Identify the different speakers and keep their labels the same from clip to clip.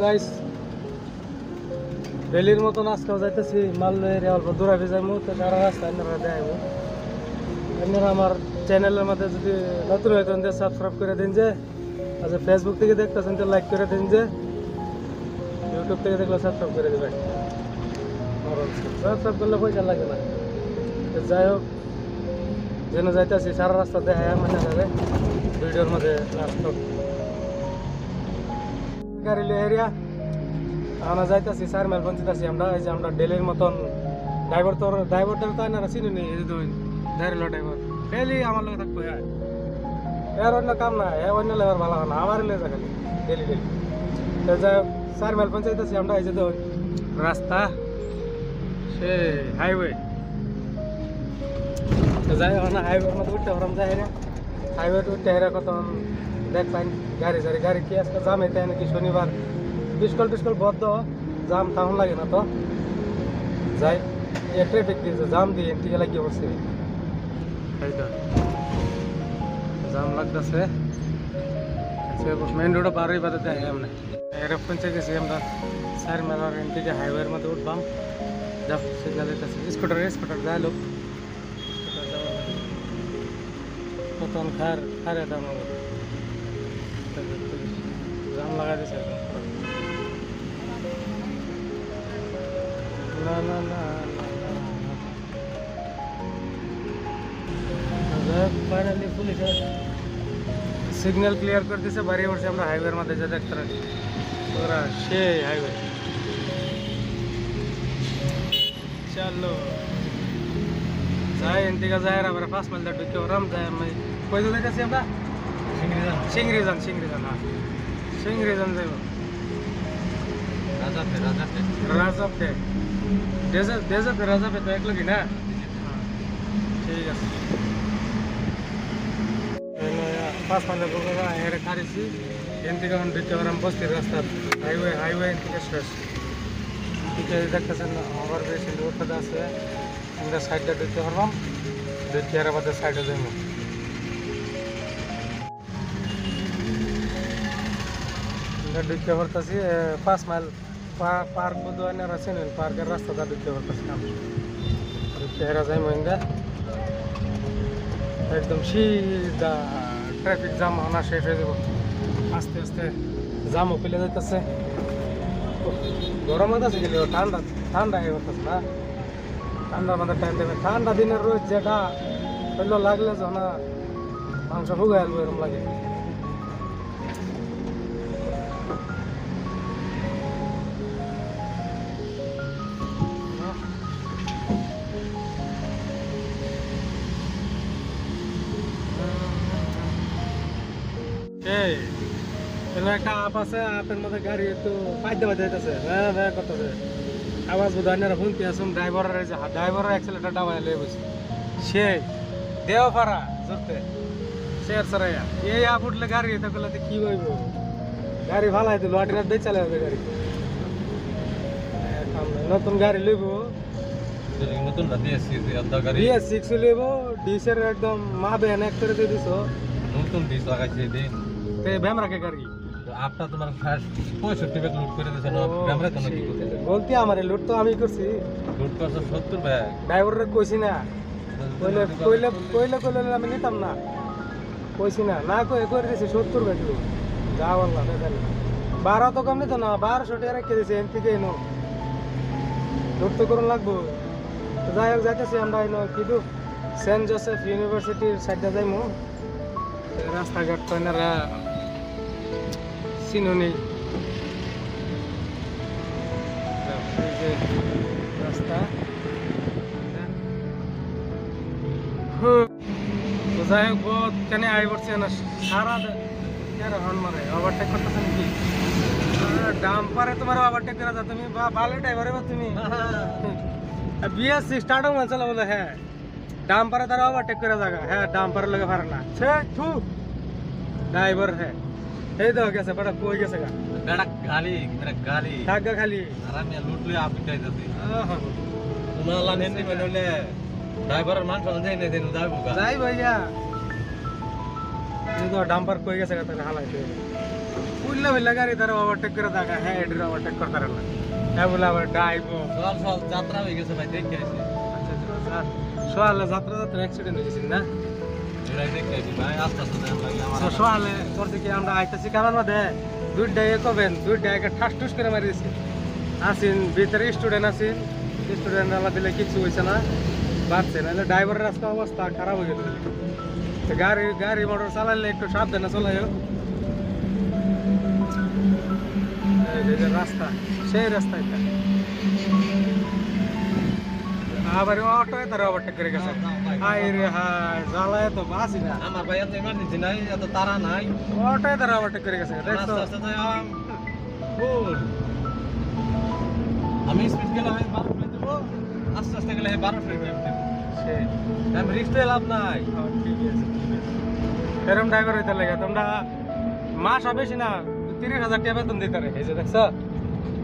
Speaker 1: Guys ডেলির মতন আজকাল যাইতেছি মাল লয়ে অল্প দূরাবে যাইমু তো সারা রাস্তা আপনারা দেখাবো। আপনারা আমার চ্যানেলের মধ্যে যদি নতুন হইতেন যে সাবস্ক্রাইব করে দিন, যে আচ্ছা ফেসবুক থেকে দেখতেছেন তো লাইক করে দিন, যে ইউটিউব থেকে দেখলে সাবস্ক্রাইব করে দেবেন। সাবস্ক্রাইব করলে পয়সা লাগে না। তো যাই হোক, যেন যাইতেছি সারা রাস্তা দেখায় মানে যাবে ভিডিওর মধ্যে লাস্ট গাড়ি লিয়ে এরিয়া আমরা যাইতেছি 4 মাইল পৌঁছাইতেছি আমরা। এই যে আমরা ডেলির মতন ড্রাইভারটা তো আপনারা চিনি নি, এই দুই ধারেলো ড্রাইভার ডেলি আমার লোক থাকবো। হ্যাঁ এর অন্য কাম না, অন্য লেবার ভালো না, আমার লেগে খালি ডেলি ডেলি। তো যাই হোক 4 মাইল পৌঁছাইতেছি আমরা। এই যে তো রাস্তা সে হাইওয়ে, তো যাই হোক না হাইওয়ের মধ্যে উঠতে পারলাম। যাই রে হাইওয়ে উঠতে হেরা কত দেখ পাই গাড়ি কি আজকে জাম এতে নাকি শনিবার স্কুল বদ্ধ, জাম তখন লাগে না তো যাই ট্রাফিক দিয়েছে জাম দিয়ে এদিকে লাগিয়ে বসছে, জাম লাগতেছে মেন রোডে বারোই বাদে দেয় আমরা এরা পৌঁছে গেছি আমরা 4 মাইল এদিকে হাইওয়ের মধ্যে উঠবাম। যা সিগনাল দিতেছে স্কুটার যায় লোক কতন খারে দাম জাম লাগাই দিছে। না না না ফাইনালি পুলিশ সিগন্যাল ক্লিয়ার করে দিছে, বাড়িয়ে পড়ছে আমরা হাইওয়ের মধ্যে যে দেখতে রাখি ওরা সে হাইওয়ে। চলো যাই এদিকে যাই আবার 5 মাইল ঢুকে ওরাম যাই আমি কই যাইতেছি আমরা সিংরিজান হ্যাঁ সিংরিজান যাইব রাজাপে রাজাপে তো এক লগি না। ঠিক আছে 5 মাইল হেরে খারিছি এদিকে এখন ঢুকে ওরাম বস্তির রাস্তা হাইওয়ে এদিকে শেষ। দেখতেছেন ওভার ব্রিজ ওখানে আছে, আমরা সাইডটা ঢুকতে পারলাম, ঢুকে আর আমাদের সাইডে যাইব। আমরা ঢুকতে পারতেছি 5 মাইল পার্ক বন্ধু আছে না, পার্কের রাস্তাটা ঢুকতে পারতেছি ঢুকতে হেরা যাইব। একদম সিধা ট্রাফিক জাম আনা শেষ হয়ে যাব, আস্তে আস্তে জামও পেলে যাইতেছে। গরম আছে গেলে ঠান্ডা হয়ে গেছে না, ঠান্ডার মধ্যে টাইম দেবে। ঠান্ডা দিনের রোজ যেটা হইলো লাগলে যখন মাংস ভুগে আসবো এরকম লাগে। একটা আপ আছে, আপের মধ্যে গাড়ি একটু পাইতে যাইতেছে করতেছে আওয়াজ বোধ হয় শুনতে আসুন। ড্রাইভারের অ্যাক্সিলেটার ডাবাই লয়ে বসে সে দেওয়া পারা জোরতে শেয়ার সরাইয়া এই আপ উঠলে গাড়ি এটা করলে কি হইব, গাড়ি ভালো হইতো লটিনা দিয়ে চালা হবে গাড়ি। নতুন গাড়ি লইব, নতুন BS6 লইব, ডিসের একদম মা বেন এক করে দিয়ে দিছ, নতুন ডিস লাগাইছে দিন তে ব্যাম রাখে গাড়ি। আপনা তোমার 65 ব্যাগ লুট করে দিছেন, ব্যাম রাখে নাকি গলতি আমারে, লুট তো আমি করছি, লুট করছ 70 ব্যাগ। ড্রাইভাররে কইছি না, কইলে আমি নিতাম না, কইছি না কই করে দিছি 70 ব্যাগ লুট। যা বললা দেখেন 12 তো কম নিত না, 1200 টাকা রেখে দিছে এন থেকে এনো, লুট তো করুন লাগবো। তো যাই হোক যাইতেছি আমরা এনো কিন্তু সেন্ট জোসেফ ইউনিভার্সিটির সাইডে যাইমু। রাস্তাঘাট তো এনারা চিনুনি, রাস্তা তো যাই হোক বহুত কেন আই পড়ছে না সারা হর্ন মারে, ওভারটেক করতেছে নাকি ডাম্পারে তোমার ওভারটেক করা যায় তুমি ভালো ড্রাইভারে তুমি BS6 স্টার্টও মনে চলা বলে। হ্যাঁ ডাম্পারে তারা ওভারটেক করে জায়গা, হ্যাঁ ডাম্পারের লগে পারে না সে থু ড্রাইভার। হ্যাঁ এই তো গেছে বড় কই গেছে গা বেড়া গালি থাকা খালি আরামে লুটলে আপনি যাইতাছি। তোমার লা নেন বলে ড্রাইভারের মান চলে যাই না দেন যাইবো গা যাই ভাইয়া, এই তো ডাম্পার কই গেছে গা তাহলে হালাইতে উল্লা উল্লা গাড়ি তারা ওভারটেক করে দেখা হ্যাঁ এটির ওভারটেক করতে পারে না হ্যাঁ বলে আবার ডাইবো
Speaker 2: যাত্রা হয়ে গেছে ভাই দেখে আসি
Speaker 1: আচ্ছা সোয়ালে যাত্রা যাত্রা অ্যাক্সিডেন্ট হয়েছিল না
Speaker 2: এটাই দেখে আসি ভাই আস্তে আস্তে দেন লাগে আমার
Speaker 1: সোয়ালে তোর দিকে আমরা আইতেছি কারণ মধ্যে দুইটা কবেন দুইটা একে ঠাস ঠুস করে মারি দিছি আসিন ভিতরে স্টুডেন্ট আসিন স্টুডেন্ট আলা দিলে কিছু হয়েছে না বাড়ছে না ড্রাইভারের রাস্তা অবস্থা খারাপ হয়ে গেছে গাড়ি গাড়ি মোটর চালাইলে একটু সাবধানে চলাইও রাস্তা সেই রাস্তা এটা আবার অটো তারা ওভারটেক করে গেছে হাই রে হাই জ্বালায় তো বাসি না
Speaker 2: আমার ভাই এত ইমার্জেন্সি নাই এত তারা নাই
Speaker 1: অটো তারা ওভারটেক করে গেছে দেখছো
Speaker 2: আস্তে আস্তে ফুল আমি স্পিড গেলে হয় 12 ফ্রেম দেবো আস্তে আস্তে গেলে হয় 12 ফ্রেম দেবো
Speaker 1: সেই
Speaker 2: আমি রিস্কে লাভ নাই
Speaker 1: ঠিক আছে এরকম ড্রাইভার হইতে লাগে তোমরা মাস বেশি না 30,000 টাকা বেতন দিতে রে এই যে দেখছো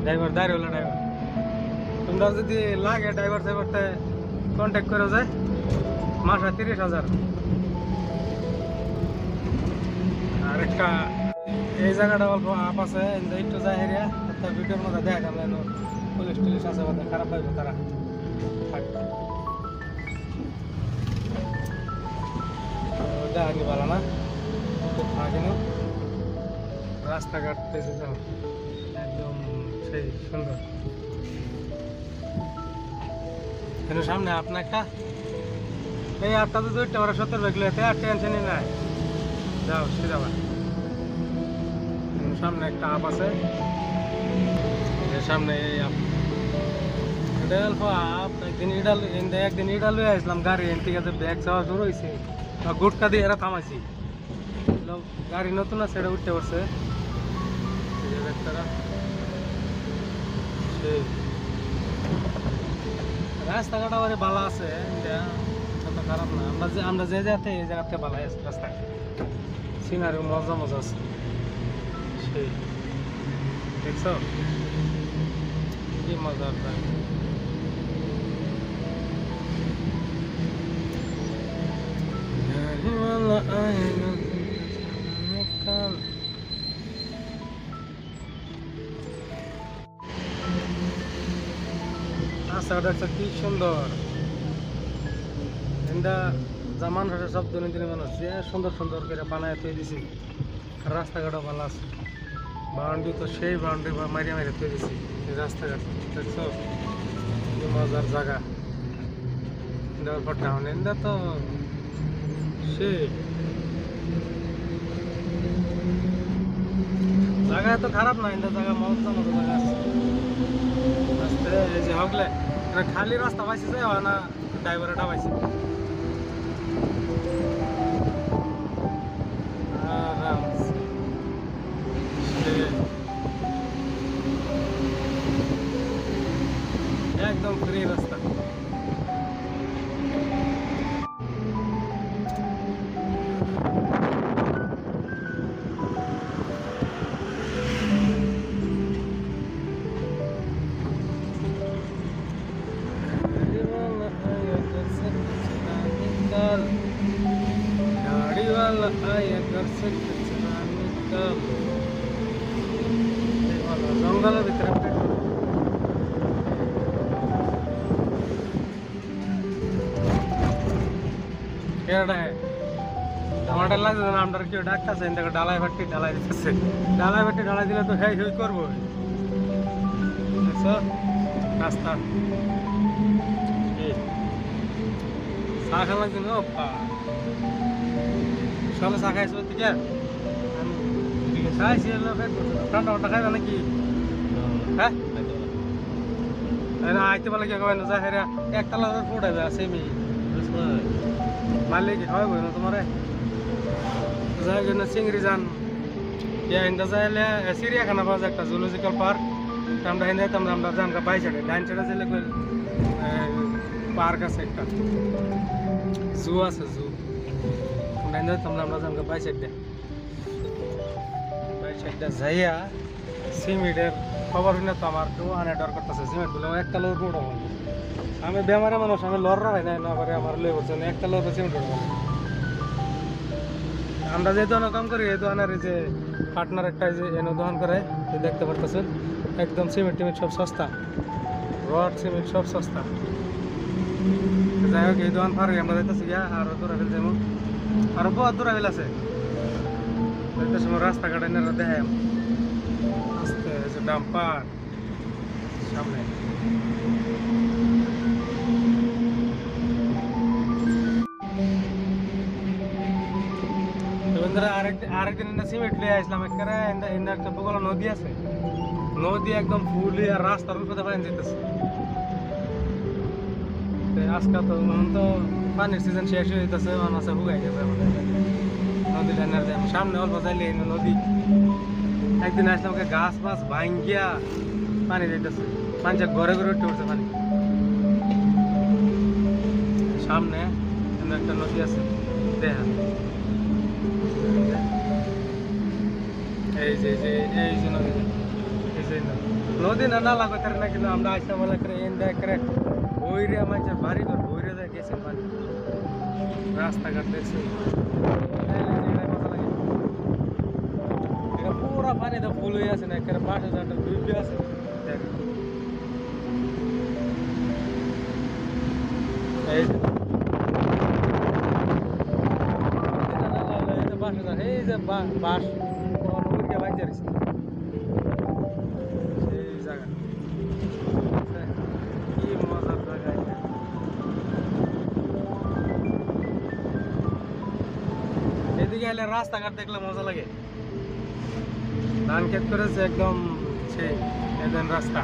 Speaker 1: ড্রাইভার দাঁড়িয়ে হলো ড্রাইভার তোমরা যদি লাগে ড্রাইভার সাহেবতে কন্ট্যাক্ট করে যায় মাস 30,000 আর একটা এই জায়গাটা অল্প আপ আছে একটু যায় এরিয়া একটা ভিডিওর মধ্যে দেখা গেল পুলিশ টুলিশ আছে বলতে খারাপ পাইবে তারা দেখানি ভালো না থাকিনি রাস্তাঘাট পেয়েছে তো একদম সেই সুন্দর কেন সামনে আপনার একটা এই আপটা তো 2টা ওরা 70 বেগলে আর টেনশনই নাই যাও সিধা সামনে একটা আপ আছে সামনে এই আপ এটা অল্প আপ একদিন ইডা লয়ে আসলাম গাড়ি এন থেকে ব্যাগ যাওয়া শুরু হয়েছে গুটকা দিয়ে এরা থামাইছি গাড়ি নতুন আছে এটা উঠতে পারছে রাস্তাঘাট আবার ভালো আছে অত খারাপ না আমরা যে যাতে এই জায়গাতে ভালো আছে রাস্তা সিনারি মজা মজা আছে সেই দেখছো কি মজার রাস্তাঘাট কি সুন্দর জামান ভাষা সব দৈনন্দিন মানুষ যে সুন্দর সুন্দর করে বানায় তৈরি দিছি রাস্তাঘাটও ভালো আছে বাউন্ডারি তো সেই বাউন্ডারি মারিয়া মারিয়া তৈরি দিছি রাস্তাঘাট দেখছো কি মজার জায়গা দেওয়ার পর ডাউন এন্দা তো সেই জায়গা তো খারাপ না এন্দা জায়গা মজা মতো জায়গা আছে রাস্তা এই যে হগলে খালি রাস্তা পাইছে যে না ড্রাইভারটা পাইছে একদম ফ্রি রাস্তা गाड़ी वाला आया घर से कचरा निकाल जंगल भीतर केड़ा है टमाटर लाग ना আমরা কি ডাকতাছে ইন্দা ডালাই ভাটি ডালাই দিতেছে ডালাই ভাটি ডালাই দিলে তো হেই হেই করব আচ্ছা রাস্তা এই সাখা লাগছে না ওপা সকালে চা খাইছো ঠিক আছে খাইছি ঠান্ডা ঠান্ডা খাইবা নাকি হ্যাঁ আইতে পারলে কি খাবেন যা হেরা একটা লাগার ফুট আছে সেমি মালিক খাওয়াই বই না তোমারে যাই জন্য চিংড়ি যান ইন্দা যাইলে চিড়িয়াখানা পাওয়া যায় একটা জুলজিক্যাল পার্ক আমরা হিন্দে আমরা জানকা বাই সাইডে ডাইন সাইডে যেলে পার্ক আছে একটা জু আছে জু আমরা আমরা জানকা বাই সাইডে যাইয়া সিমেন্টের খবর না তো আমার তো আনে ডর করতেছে সিমেন্ট গুলো একটা লোক রোড আমি বেমারে মানুষ আমি লড়রা হয় না পারে আমার লই বলছে একটা লোক সিমেন্ট রোড আমরা যে দোকান কাম করি এই দোকানের যে পার্টনার একটা যে এনে দহন করে এই দেখতে পারতেছেন একদম সিমেন্ট টিমেন্ট সব সস্তা রড সিমেন্ট সব সস্তা যাই হোক এই দোকান পার আমরা যাইতেছি গিয়া আর দূরাবিল যাবো আর বহুত দূরাবিল আছে যাইতেছি রাস্তাঘাট এনে দেখাই আস্তে যে ডাম্পার সামনে বন্ধুরা আরেকদিন সিমেন্ট লিয়ে আসলাম এখানে একটা বগল নদী আছে নদী একদম ফুল আর রাস্তার উপরে পানি যেতেছে আজকে তো তো পানির সিজন শেষ হয়ে যেতেছে মানুষ হুগাই যাবে নদী টানার যায় সামনে অল্প যাইলে নদী একদিন আসলাম গাছ মাছ ভাঙ্গিয়া পানি যেতেছে মানুষের ঘরে ঘরে উঠতে উঠছে পানি সামনে একটা নদী আছে দেখা এই যে নদী এই যে নদী না নালা কথা না কিন্তু আমরা আসলাম বলে করে এন্ডা করে বইরে মানুষের বাড়ি ঘর বইরে যায় গেছে পানি রাস্তাঘাট দেখছে পুরা পানি তো ফুল হয়ে আছে না এখানে ৫,০০০ ডুবে আছে এই যে ৫,০০০ এই যে বাস উড়িয়া বাজার সেই জায়গা কি মজার জায়গা এদিকে এলে রাস্তাঘাট দেখলে মজা লাগে ধান ক্ষেত করেছে একদম সেই একদম রাস্তা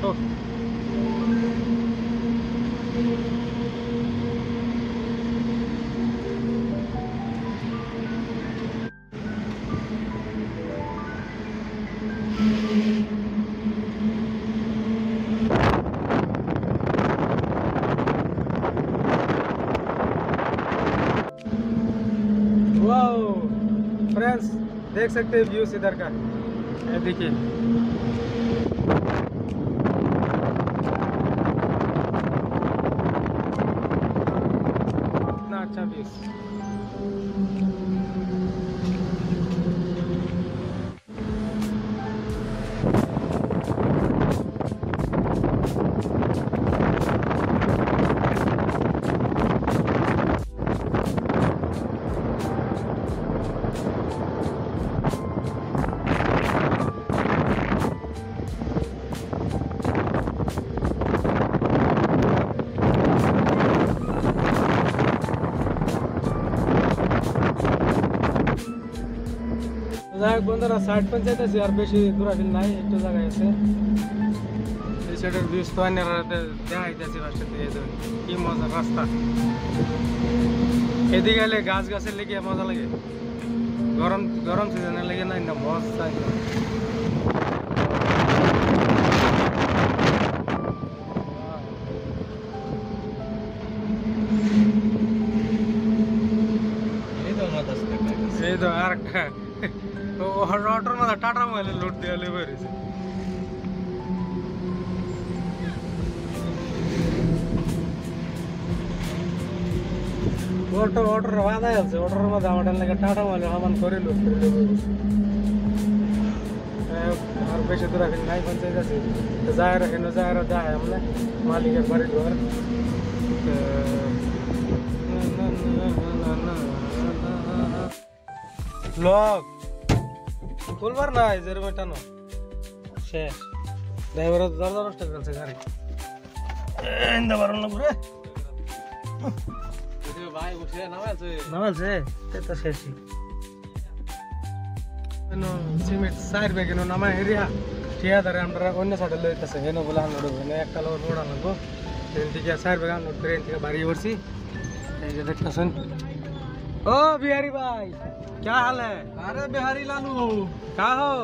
Speaker 1: তো फ्रेंड्स देख सकते हैं व्यूज इधर का देखिए कितना अच्छा व्यूज যাই হোক বন্ধুরা সাইড পঞ্চায়েত আছে আর বেশি দূরাবিল নাই একটু জায়গায় আছে এই সাইডের ভিউজ তো দেখাইতেছি রাস্তা দিয়ে কি মজা রাস্তা এদিকে গেলে গাছ গাছের লেগে মজা লাগে গরম গরম সিজনে লেগে না মজা এই তো আর অটোর মধ্যে টাটা মোবাইলে লোড দিয়ে বেরিয়েছে অটোর বাধাই আছে অটোর মধ্যে আমাদের লাগে টাটা মোবাইলে সমান করে লোড করে আর বেশি দূর এখন নাই পঞ্চায়েত আছে যায় রাখেন যায় আমরা মালিকের বাড়ির ঘর ব্লগ খুলবার নাই যে মেটানো শেষ ড্রাইভার দরজা নষ্ট করেছে গাড়ি এন্দা বারণ না ঘুরে
Speaker 2: ভাই উঠে
Speaker 1: নামালছে তো শেষই সিমেন্ট সাইড ব্যাগ নামা এরিয়া ঠিকাদারে আমরা অন্য সাইডে লইতেছে হেন বলে আনলোড হবে একটা লোক রোড আনবো ট্রেন থেকে সাইড ব্যাগ আনলোড ট্রেন থেকে বাড়ি পড়ছি এই যে দেখতেছেন ओ बिहारी भाई क्या हाल है
Speaker 2: अरे बिहारी लालू
Speaker 1: का हो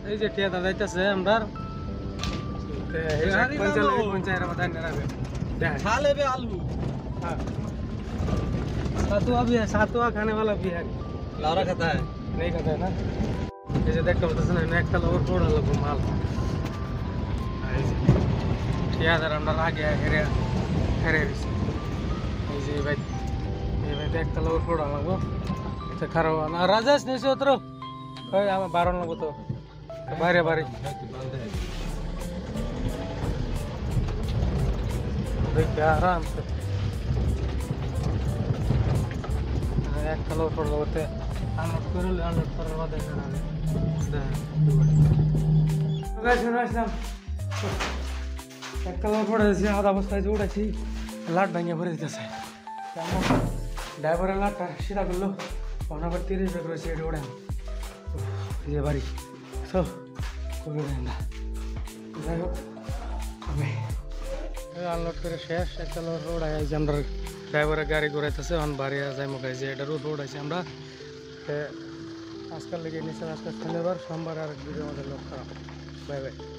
Speaker 1: এই যে ঠিকাদার যাইতেছে আমরার
Speaker 2: बिहारी लालू
Speaker 1: পঞ্চায়েত বাতান না রে দেখ
Speaker 2: छाले बे आलू
Speaker 1: हां सातवा भी है सातवा खाने वाला बिहारी
Speaker 2: लारा खाता है
Speaker 1: नहीं खाता है ना এই যে দেখতে পাচ্ছেন না একটা লোক টোড়া লোক মাল এই যে ঠিকাদার আমরা আগে হেরে হেরে এই যে ভাই একটা लोग थोड़ा लगो तो खरो ना राजेश नहीं से उतरो ওই আমার 12 নেবো তো বাইরে বাড়ি দেখবে আরামসে একটা লোড পড়লো ওতে আনলোড করলে আনলোড করার বাদে আসলাম একটা লোড পড়েছি আধা অবস্থায় যে উঠেছি লাট ভেঙে ভরে দিতেছে ড্রাইভারের লাটটা সিধা করলো তখন আবার 30 টাকা রয়েছে এটা ওড়েন যে বাড়ি সব খুবই না যাই হোক আমি আনলোড করে শেষ একটা লোড রোড আইছি আমরা ড্রাইভারের গাড়ি ঘুরাইতেছে এখন বাড়ি যাই মুখ যে এটা রোড আইছি আমরা আজকাল লেগে নিচ্ছে আজকাল শনিবার সোমবার আর ভিডিও আমাদের লোক খারাপ বাই বাই